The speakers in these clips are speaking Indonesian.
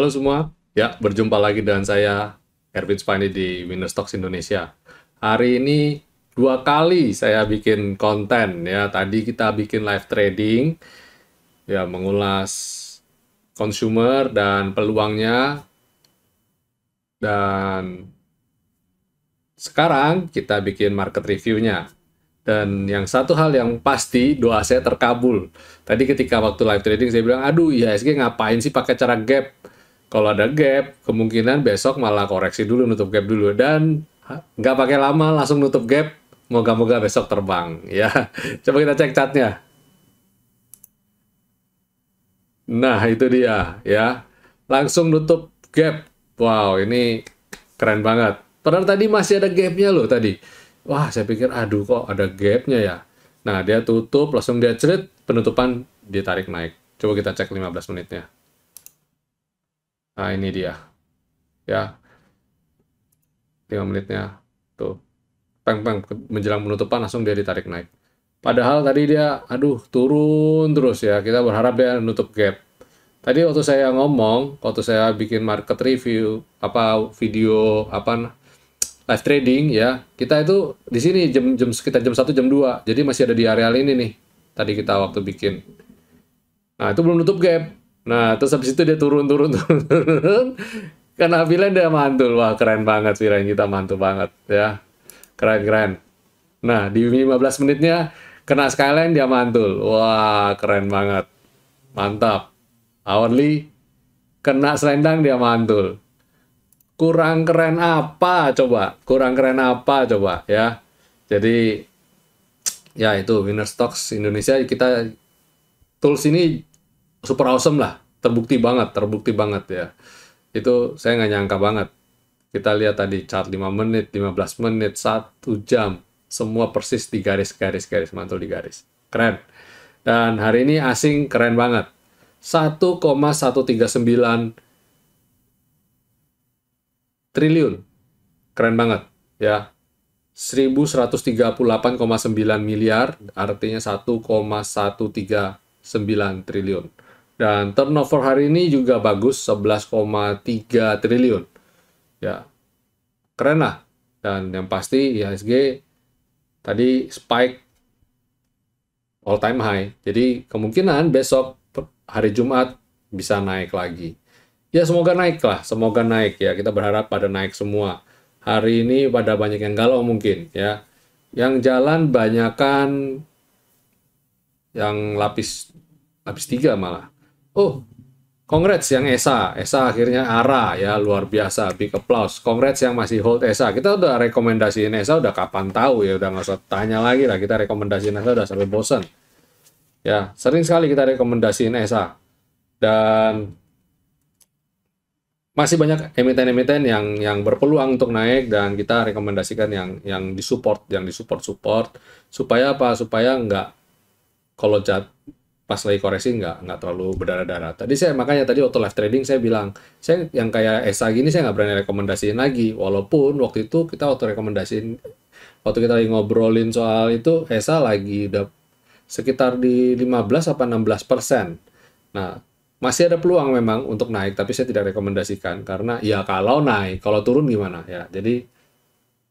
Halo semua, ya berjumpa lagi dengan saya Erwin Spani di Winner Stocks Indonesia. Hari ini dua kali saya bikin konten ya. Tadi kita bikin live trading, ya mengulas consumer dan peluangnya. Dan sekarang kita bikin market review-nya. Dan yang satu hal yang pasti, doa saya terkabul. Tadi ketika waktu live trading saya bilang, aduh IHSG ngapain sih pakai cara gap? Kalau ada gap, kemungkinan besok malah koreksi dulu, nutup gap dulu. Dan nggak pakai lama, langsung nutup gap. Moga-moga besok terbang. Ya, coba kita cek chartnya. Nah, itu dia. Ya, langsung nutup gap. Wow, ini keren banget. Padahal tadi masih ada gapnya loh tadi. Wah, saya pikir, aduh kok ada gapnya ya. Nah, dia tutup, langsung dia cerit, penutupan ditarik naik. Coba kita cek 15 menitnya. Nah, ini dia. Ya, 5 menitnya. Tuh. Peng-peng, menjelang penutupan langsung dia ditarik naik. Padahal tadi dia, aduh, turun terus ya. Kita berharap dia nutup gap. Tadi waktu saya ngomong, waktu saya bikin market review, video, live trading ya, kita itu di sini jam sekitar jam 1 jam 2. Jadi masih ada di areal ini nih. Tadi kita waktu bikin. Nah, itu belum nutup gap. Nah, terus habis itu dia turun turun turun turun. Karena bilang dia mantul. Wah, keren banget sih kita mantul banget ya. Keren keren. Nah, di 15 menitnya kena skyline dia mantul. Wah, keren banget. Mantap. Hourly kena selendang dia mantul. Kurang keren apa coba? Kurang keren apa coba ya? Jadi ya itu Winner Stocks Indonesia, kita tools ini super awesome lah. Terbukti banget ya. Itu saya nggak nyangka banget. Kita lihat tadi chart 5 menit, 15 menit, 1 jam. Semua persis di garis, mantul di garis. Keren. Dan hari ini asing keren banget. 1,139 triliun. Keren banget ya. 1138,9 miliar, artinya 1,139 triliun. Dan turnover hari ini juga bagus, 11,3 triliun. Ya, keren lah. Dan yang pasti IHSG tadi spike all time high. Jadi kemungkinan besok hari Jumat bisa naik lagi. Ya semoga naik lah, semoga naik ya. Kita berharap pada naik semua. Hari ini pada banyak yang galau mungkin ya. Yang jalan banyakan yang lapis 3 malah. Oh, congrats yang ESA. ESA akhirnya ARA ya, luar biasa. Big applause. Congrats yang masih hold ESA. Kita udah rekomendasiin ESA udah kapan tahu ya, udah nggak usah tanya lagi lah. Kita rekomendasiin ESA udah sampai bosan. Ya, sering sekali kita rekomendasiin ESA. Dan masih banyak emiten-emiten yang berpeluang untuk naik, dan kita rekomendasikan yang disupport, support supaya apa? Supaya nggak, kalau pas lagi koreksi nggak terlalu berdarah-darah. Makanya tadi waktu live trading saya bilang, saya yang kayak ESA gini saya nggak berani rekomendasiin lagi, walaupun waktu itu kita waktu kita lagi ngobrolin soal itu, ESA lagi udah sekitar di 15 apa 16%. Nah, masih ada peluang memang untuk naik, tapi saya tidak rekomendasikan karena ya kalau naik, kalau turun gimana ya. Jadi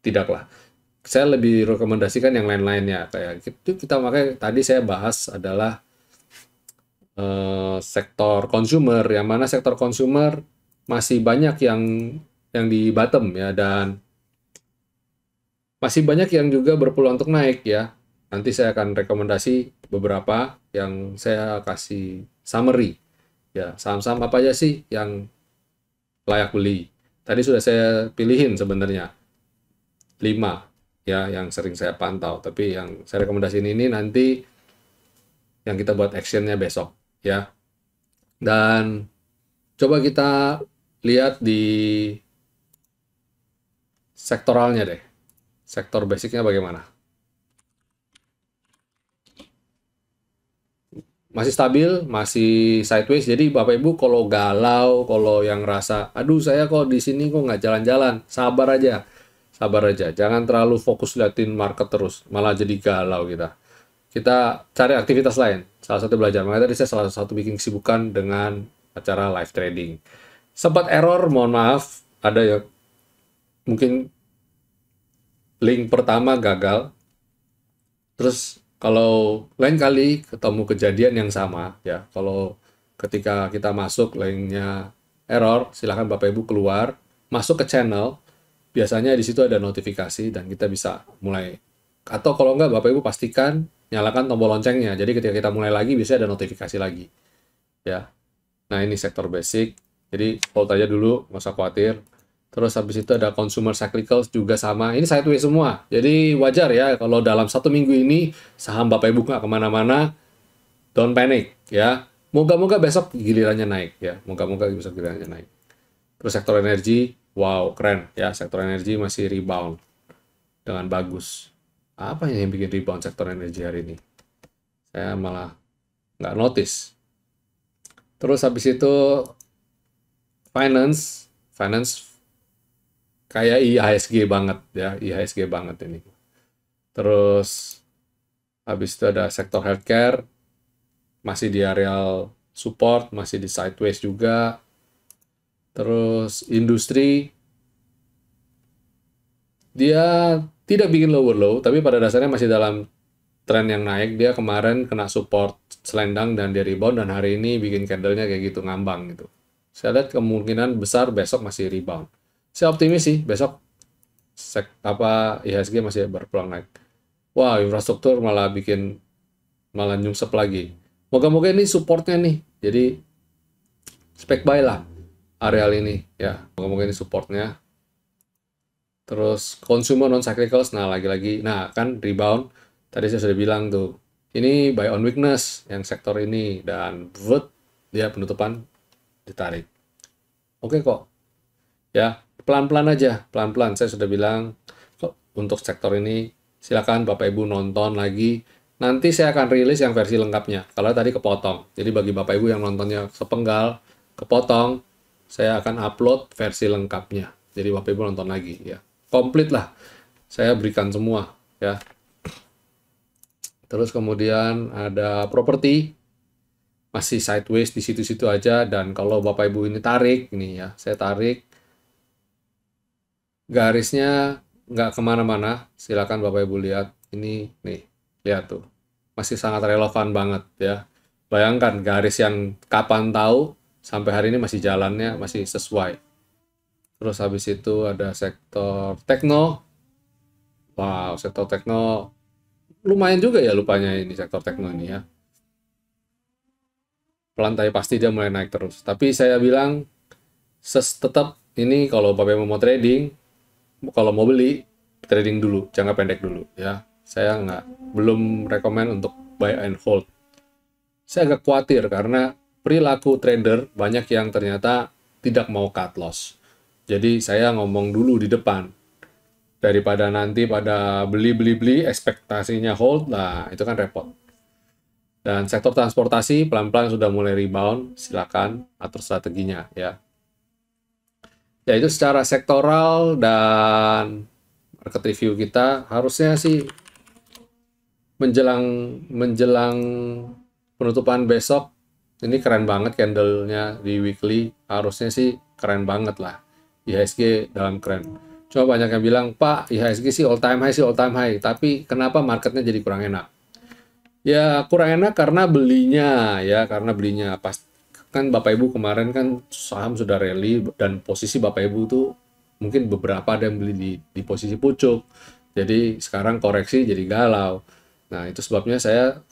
tidaklah. Saya lebih rekomendasikan yang lain-lainnya, kayak gitu. Kita makanya tadi saya bahas adalah sektor consumer, yang mana sektor consumer masih banyak yang di bottom ya, dan masih banyak yang juga berpeluang untuk naik ya. Nanti saya akan rekomendasi beberapa yang saya kasih summary. Ya, saham-saham apa aja sih yang layak beli? Tadi sudah saya pilihin sebenarnya 5 ya yang sering saya pantau, tapi yang saya rekomendasiin ini nanti yang kita buat actionnya besok ya. Dan coba kita lihat di sektoralnya deh. Sektor basicnya bagaimana? Masih stabil, masih sideways. Jadi Bapak Ibu kalau galau, kalau yang rasa, aduh saya kok di sini kok nggak jalan-jalan, sabar aja, Jangan terlalu fokus liatin market terus, malah jadi galau kita. Kita cari aktivitas lain. Salah satu belajar. Makanya tadi saya salah satu bikin kesibukan dengan acara live trading. Sempat error, mohon maaf, ada ya mungkin link pertama gagal. Terus kalau lain kali ketemu kejadian yang sama ya, kalau ketika kita masuk linknya error, silahkan Bapak Ibu keluar, masuk ke channel, biasanya di situ ada notifikasi dan kita bisa mulai. Atau kalau enggak Bapak Ibu pastikan nyalakan tombol loncengnya. Jadi ketika kita mulai lagi bisa ada notifikasi lagi ya. Nah, ini sektor basic. Jadi hold aja dulu, nggak usah khawatir. Terus habis itu ada consumer cyclicals juga sama. Ini sideways semua. Jadi wajar ya kalau dalam 1 minggu ini saham Bapak Ibu nggak kemana-mana, don't panic ya. Moga-moga besok gilirannya naik ya. Moga-moga besok gilirannya naik. Terus sektor energi, wow keren ya. Sektor energi masih rebound dengan bagus. Apa yang bikin rebound sektor energi hari ini? Saya malah nggak notice. Terus habis itu finance kayak IHSG banget ya, IHSG banget ini. Terus habis itu ada sektor healthcare, masih di areal support, masih di sideways juga. Terus industri, dia tidak bikin lower low, tapi pada dasarnya masih dalam tren yang naik. Dia kemarin kena support selendang dan dia rebound, dan hari ini bikin candle-nya kayak gitu, ngambang gitu. Saya lihat kemungkinan besar besok masih rebound. Saya optimis sih besok IHSG masih berpeluang naik. Wah, infrastruktur malah nyungsep lagi. Moga-moga ini supportnya nih. Jadi spek buy lah areal ini ya. Moga-moga ini supportnya. Terus consumer non cyclicals, nah lagi-lagi, nah kan rebound. Tadi saya sudah bilang tuh, ini buy on weakness yang sektor ini, dan dia penutupan ditarik. Oke kok, ya pelan-pelan aja, pelan-pelan. Saya sudah bilang kok untuk sektor ini silakan Bapak Ibu nonton lagi. Nanti saya akan rilis yang versi lengkapnya. Kalau tadi kepotong, jadi bagi Bapak Ibu yang nontonnya sepenggal, kepotong, saya akan upload versi lengkapnya. Jadi Bapak Ibu nonton lagi ya. Komplit lah. Saya berikan semua ya. Terus kemudian ada properti, masih sideways di situ-situ aja, dan kalau Bapak Ibu ini tarik, ini ya, saya tarik, garisnya nggak kemana-mana, silakan Bapak Ibu lihat, ini nih, lihat tuh, masih sangat relevan banget ya. Bayangkan garis yang kapan tahu, sampai hari ini masih jalannya, masih sesuai. Terus habis itu ada sektor tekno, wow, sektor tekno, lumayan juga ya lupanya ini sektor tekno ini ya. Pelan tapi pasti dia mulai naik terus. Tapi saya bilang tetap ini kalau Bapak mau trading, kalau mau beli trading dulu, jangka pendek dulu ya. Saya belum rekomend untuk buy and hold. Saya agak khawatir karena perilaku trader banyak yang ternyata tidak mau cut loss. Jadi saya ngomong dulu di depan, daripada nanti pada beli ekspektasinya hold, lah itu kan repot. Dan sektor transportasi pelan-pelan sudah mulai rebound, silakan atur strateginya ya. Ya itu secara sektoral dan market review kita harusnya sih menjelang penutupan besok ini keren banget candlenya di weekly, harusnya sih keren banget lah. IHSG dalam keren. Cuma banyak yang bilang, Pak, IHSG sih all time high, tapi kenapa marketnya jadi kurang enak? Ya kurang enak karena belinya pas kan Bapak Ibu kemarin kan saham sudah rally, dan posisi Bapak Ibu tuh mungkin beberapa ada yang beli di posisi pucuk, jadi sekarang koreksi jadi galau. Nah itu sebabnya saya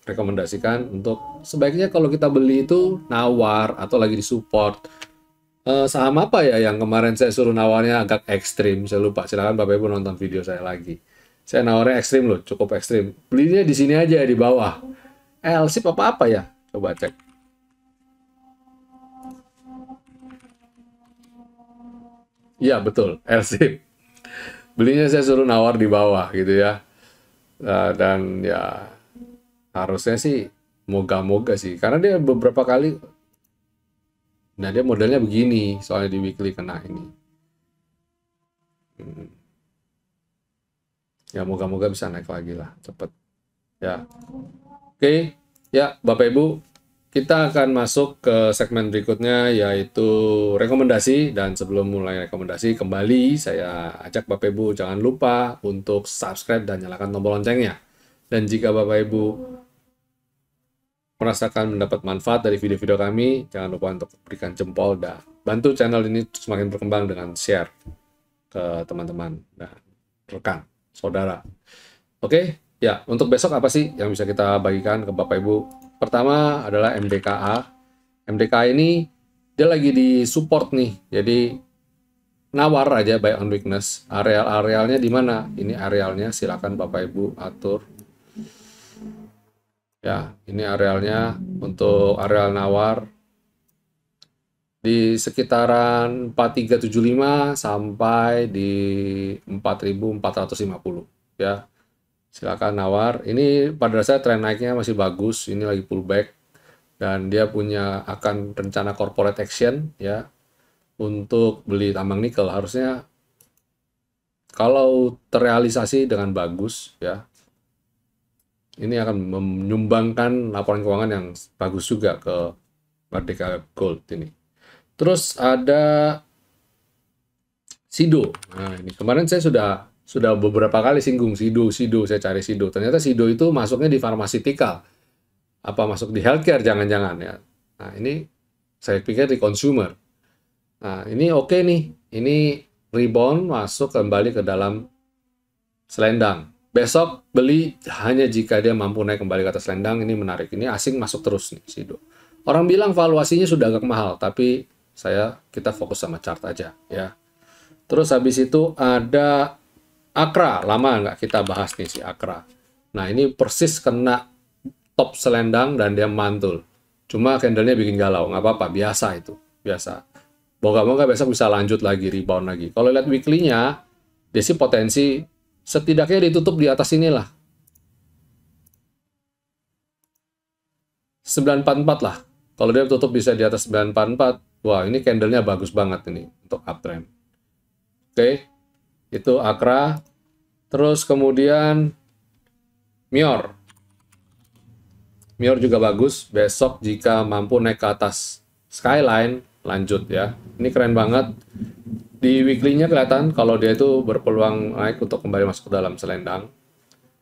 rekomendasikan untuk sebaiknya kalau kita beli itu nawar atau lagi di support. Saham apa ya yang kemarin saya suruh nawarnya agak ekstrim, saya lupa, silakan Bapak Ibu nonton video saya lagi. Saya nawarnya ekstrim loh, cukup ekstrim. Belinya di sini aja di bawah. LSIP apa ya? Coba cek. Iya betul, LSIP. Belinya saya suruh nawar di bawah gitu ya. Dan ya harusnya sih moga-moga sih. Karena dia beberapa kali, nah dia modelnya begini, soalnya di weekly kena ini. Ya moga-moga bisa naik lagi lah, cepet. Ya, oke. Ya Bapak Ibu, kita akan masuk ke segmen berikutnya, yaitu rekomendasi. Dan sebelum mulai rekomendasi, kembali saya ajak Bapak Ibu jangan lupa untuk subscribe dan nyalakan tombol loncengnya. Dan jika Bapak Ibu merasakan mendapat manfaat dari video-video kami, jangan lupa untuk berikan jempol dan bantu channel ini semakin berkembang dengan share ke teman-teman dan rekan, saudara. Oke, ya, untuk besok apa sih yang bisa kita bagikan ke Bapak Ibu? Pertama adalah MDKA. MDKA ini dia lagi di support nih, jadi nawar aja buy on weakness. Areal-arealnya di mana? Ini arealnya, silakan Bapak Ibu atur. Ya, ini arealnya untuk areal nawar di sekitaran 4375 sampai di 4450 ya. Silakan nawar. Ini pada dasarnya tren naiknya masih bagus. Ini lagi pullback dan dia punya akan rencana corporate action ya untuk beli tambang nikel. Harusnya kalau terrealisasi dengan bagus ya, ini akan menyumbangkan laporan keuangan yang bagus juga ke Merdeka Gold ini. Terus ada Sido. Nah, ini kemarin saya sudah beberapa kali singgung Sido, saya cari Sido. Ternyata Sido itu masuknya di pharmaceutical. Apa masuk di healthcare jangan-jangan ya. Nah, ini saya pikir di consumer. Nah, ini oke nih. Ini rebound masuk kembali ke dalam selendang. Besok beli hanya jika dia mampu naik kembali ke atas selendang. Ini menarik. Ini asing masuk terus nih Sido. Orang bilang valuasinya sudah agak mahal, tapi kita fokus sama chart aja ya. Terus habis itu ada Akra, lama nggak kita bahas nih si Akra. Nah, ini persis kena top selendang dan dia mantul. Cuma candlenya bikin galau, nggak apa-apa, biasa itu, biasa. Moga-moga besok bisa lanjut lagi, rebound lagi. Kalau lihat weekly-nya, dia sih potensi setidaknya ditutup di atas inilah. 944 lah. Kalau dia tutup bisa di atas 944, wah ini candlenya bagus banget ini untuk uptrend. Oke. Itu Akra. Terus kemudian Mior. Mior juga bagus. Besok jika mampu naik ke atas skyline, lanjut ya. Ini keren banget. Di weekly-nya kelihatan kalau dia itu berpeluang naik untuk kembali masuk ke dalam selendang.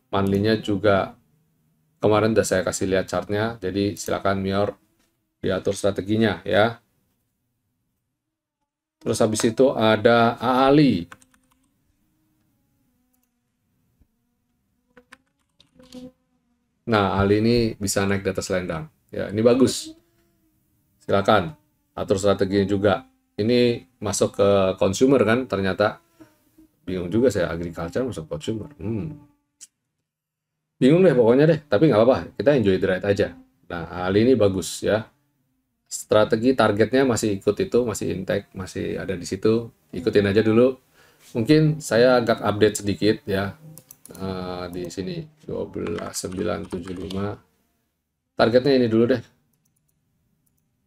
Monthly-nya juga kemarin udah saya kasih lihat chartnya. Jadi silakan Mior diatur strateginya ya. Terus habis itu ada Ali. Nah, Ali ini bisa naik di atas selendang. Ya, ini bagus. Silakan atur strateginya juga. Ini masuk ke consumer kan, ternyata. Bingung juga saya, agriculture masuk consumer. Bingung deh pokoknya deh, tapi nggak apa-apa. Kita enjoy the ride aja. Nah, Ali ini bagus ya. Strategi targetnya masih ikut itu, masih intact, masih ada di situ. Ikutin aja dulu. Mungkin saya agak update sedikit ya. Di sini 12.975 targetnya ini dulu deh.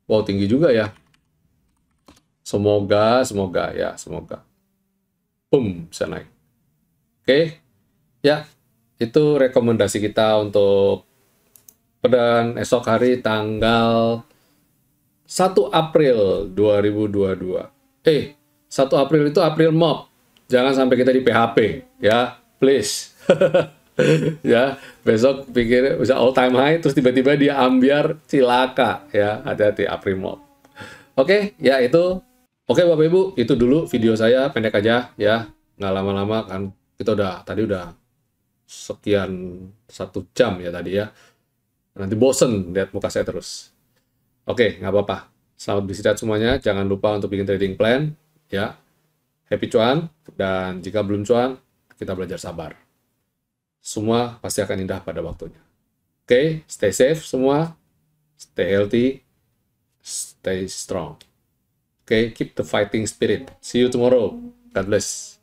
Wow, tinggi juga ya. Semoga ya, semoga bisa naik. Oke ya, itu rekomendasi kita untuk dan esok hari tanggal 1 April 2022. 1 April itu April Mop. Jangan sampai kita di PHP ya, please. Ya, besok pikir bisa all time high terus tiba-tiba dia ambiar, cilaka ya. Hati-hati April Mop. Oke, ya itu. Oke Bapak Ibu, itu dulu video saya, pendek aja ya. Nggak lama-lama kan. Tadi udah sekian 1 jam ya tadi ya. Nanti bosen lihat muka saya terus. Oke, nggak apa-apa. Selamat beristirahat semuanya. Jangan lupa untuk bikin trading plan ya. Happy cuan, dan jika belum cuan, kita belajar sabar. Semua pasti akan indah pada waktunya. Oke, stay safe semua, stay healthy, stay strong. Oke, keep the fighting spirit. See you tomorrow. God bless.